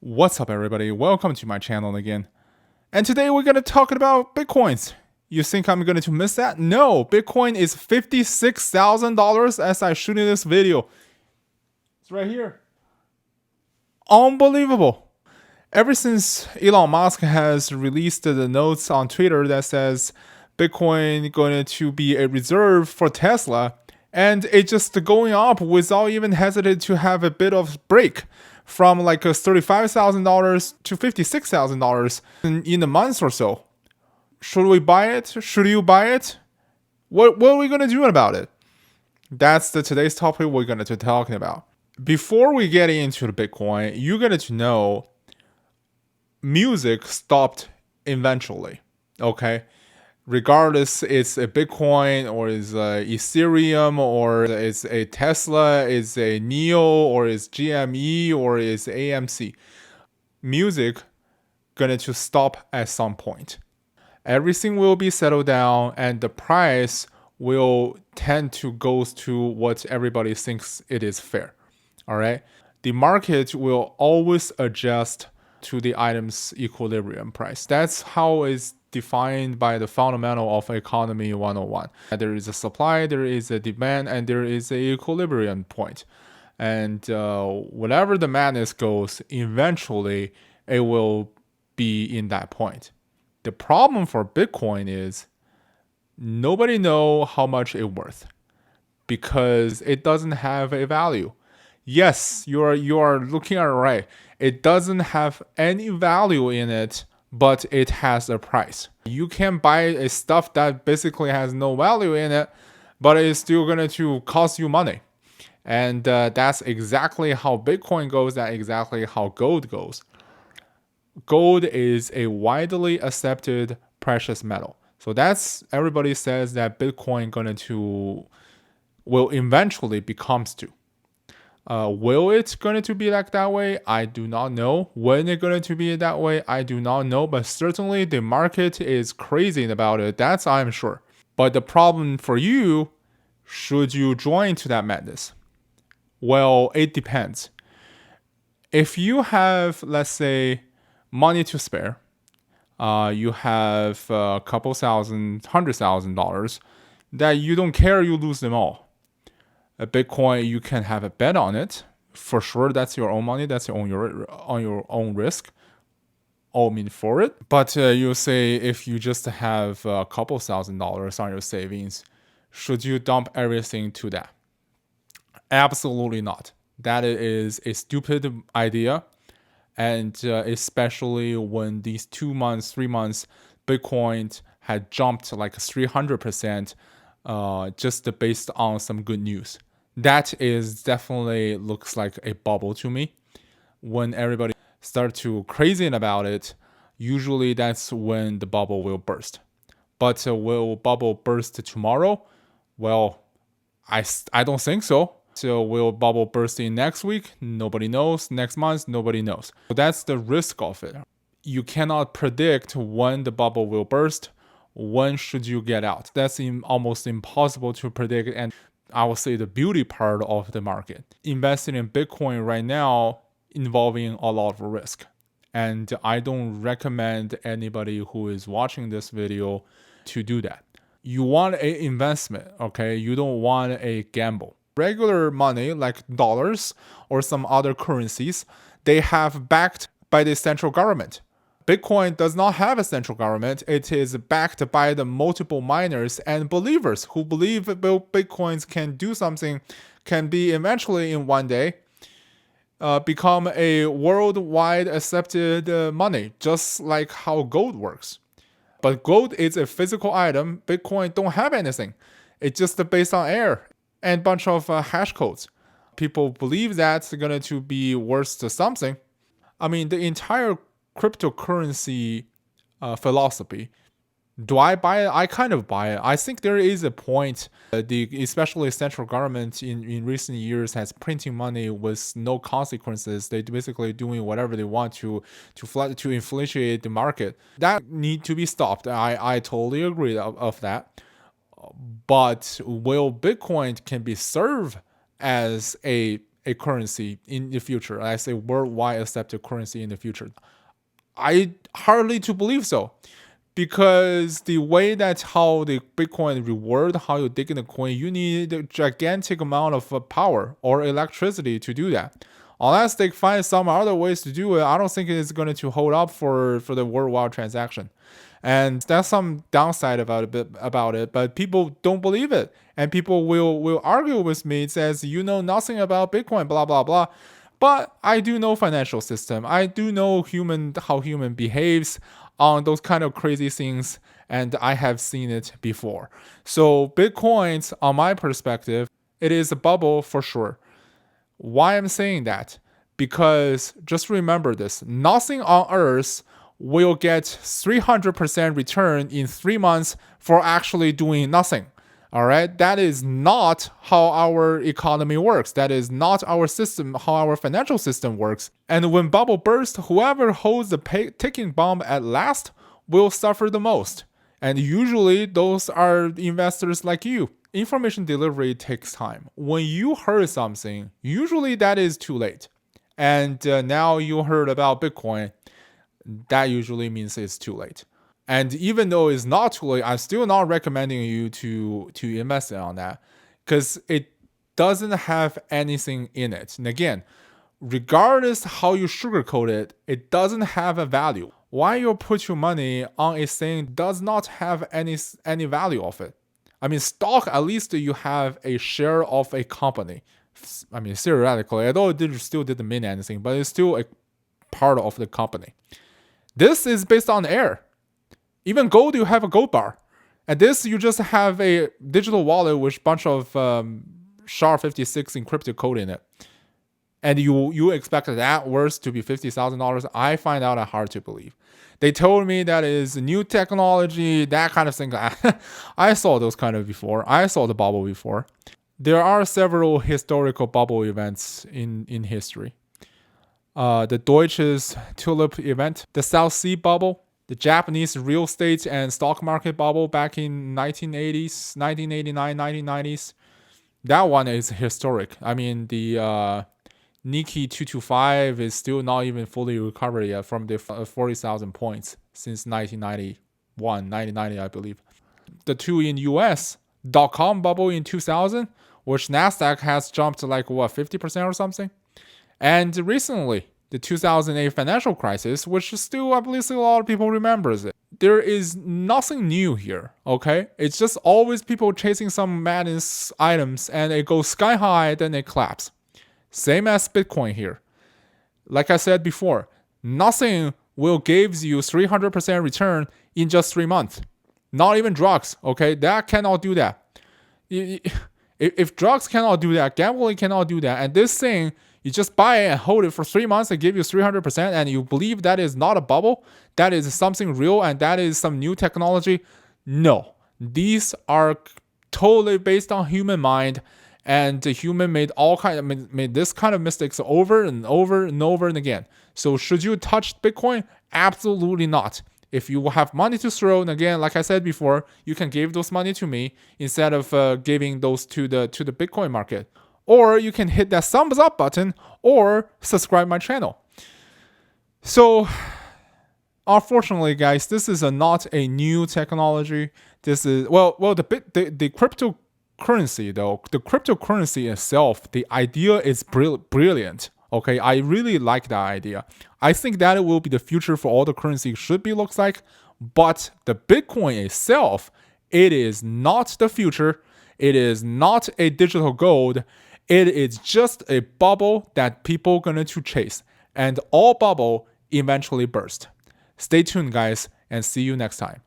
What's up, everybody? Welcome to my channel again. And today we're going to talk about Bitcoins. You think I'm going to miss that? No, Bitcoin is $56,000 as I shoot in this video. It's right here. Unbelievable. Ever since Elon Musk has released the notes on Twitter that says Bitcoin going to be a reserve for Tesla, and it just going up without even hesitate to have a bit of break from like $35,000 to $56,000 in a month or so. Should we buy it? Should you buy it? What are we going to do about it? That's today's topic we're going to be talking about. Before we get into the Bitcoin, you're going to know music stopped eventually, okay? Regardless, it's a Bitcoin or it's a Ethereum or it's a Tesla, it's a NIO or it's GME or it's AMC. Music gonna to stop at some point. Everything will be settled down and the price will tend to go to what everybody thinks it is fair. All right. The market will always adjust to the item's equilibrium price. That's how it's defined by the fundamental of economy 101. There is a supply, there is a demand, and there is an equilibrium point. And whatever the madness goes, eventually it will be in that point. The problem for Bitcoin is nobody knows how much it's worth because it doesn't have a value. Yes, you are looking at it right. It doesn't have any value in it, but it has a price. You can buy a stuff that basically has no value in it, but it's still going to cost you money. And that's exactly how Bitcoin goes. That's exactly how gold goes. Gold is a widely accepted precious metal. So that's everybody says that Bitcoin will eventually becomes to. Will it going to be like that way? I do not know. When it's going to be that way, I do not know. But certainly the market is crazy about it. That's I'm sure. But the problem for you, should you join to that madness? Well, it depends. If you have, let's say, money to spare, you have a couple thousand, $100,000 that you don't care, you lose them all. A Bitcoin, you can have a bet on it. For sure, that's your own money. That's on your own risk. All mean for it. But you say if you just have a couple $1,000s on your savings, should you dump everything to that? Absolutely not. That is a stupid idea. And especially when these 2 months, 3 months, Bitcoin had jumped like 300%. Just based on some good news. That is definitely looks like a bubble to me. When everybody start to crazy about it, usually that's when the bubble will burst. But will bubble burst tomorrow? Well, I don't think so. So will bubble burst in next week? Nobody knows. Next month? Nobody knows. So that's the risk of it. You cannot predict when the bubble will burst. When should you get out? That's almost impossible to predict, and I would say the beauty part of the market. Investing in Bitcoin right now involving a lot of risk, and I don't recommend anybody who is watching this video to do that. You want an investment, okay? You don't want a gamble. Regular money like dollars or some other currencies, they have backed by the central government. Bitcoin does not have a central government. It is backed by the multiple miners and believers who believe Bitcoins can do something, can be eventually in one day become a worldwide accepted money, just like how gold works. But gold is a physical item. Bitcoin don't have anything. It's just based on air and bunch of hash codes. People believe that's going to be worth something. I mean, the entire cryptocurrency philosophy. Do I buy it? I kind of buy it. I think there is a point, especially central government in recent years has printing money with no consequences. They basically doing whatever they want to inflate the market. That need to be stopped. I totally agree of that. But will Bitcoin can be served as a a currency in the future. I say worldwide accepted currency in the future. I hardly to believe so, because the way that how the Bitcoin reward, how you dig in the coin, you need a gigantic amount of power or electricity to do that. Unless they find some other ways to do it, I don't think it's going to hold up for the worldwide transaction. And that's some downside about it, but people don't believe it, and people will argue with me. It says, you know nothing about Bitcoin, blah blah blah. But I do know financial system. I do know how human behaves on those kind of crazy things, and I have seen it before. So Bitcoins, on my perspective, it is a bubble for sure. Why I'm saying that? Because just remember this: nothing on Earth will get 300% return in 3 months for actually doing nothing. All right, that is not how our economy works. That is not our system, how our financial system works. And when bubble bursts, whoever holds the ticking bomb at last will suffer the most. And usually those are investors like you. Information delivery takes time. When you heard something, usually that is too late. And now you heard about Bitcoin, that usually means it's too late. And even though it's not too late, I'm still not recommending you to invest on that, because it doesn't have anything in it. And again, regardless how you sugarcoat it, it doesn't have a value. Why you put your money on a thing does not have any value of it. I mean, stock, at least you have a share of a company. I mean, theoretically, although it still didn't mean anything, but it's still a part of the company. This is based on air. Even gold, you have a gold bar. And this, you just have a digital wallet with a bunch of SHA-56 encrypted code in it. And you expect that worth to be $50,000? I find out hard to believe. They told me that is new technology, that kind of thing. I saw those kind of before. I saw the bubble before. There are several historical bubble events in history. The Deutsches Tulip event, the South Sea bubble, the Japanese real estate and stock market bubble back in 1980s, 1989, 1990s. That one is historic. I mean, the Nikkei 225 is still not even fully recovered yet from the 40,000 points since 1990, I believe. The two in US, .com bubble in 2000, which NASDAQ has jumped to 50% or something. And recently, the 2008 financial crisis, which still, I believe, a lot of people remembers it. There is nothing new here, okay? It's just always people chasing some madness items, and it goes sky high, then it collapses. Same as Bitcoin here. Like I said before, nothing will give you 300% return in just 3 months. Not even drugs, okay? That cannot do that. If drugs cannot do that, gambling cannot do that, and this thing, you just buy it and hold it for 3 months and give you 300%, and you believe that is not a bubble, that is something real, and that is some new technology. No, these are totally based on human mind, and the human made this kind of mistakes over and over and over and again. So should you touch Bitcoin? Absolutely not. If you have money to throw, and again, like I said before, you can give those money to me instead of giving those to the Bitcoin market. Or you can hit that thumbs up button or subscribe my channel. So, unfortunately, guys, this is not a new technology. This is the cryptocurrency though. The cryptocurrency itself, the idea is brilliant. Okay, I really like that idea. I think that it will be the future for all the currency should be looks like. But the Bitcoin itself, it is not the future. It is not a digital gold. It is just a bubble that people going to chase. And all bubble eventually burst. Stay tuned, guys, and see you next time.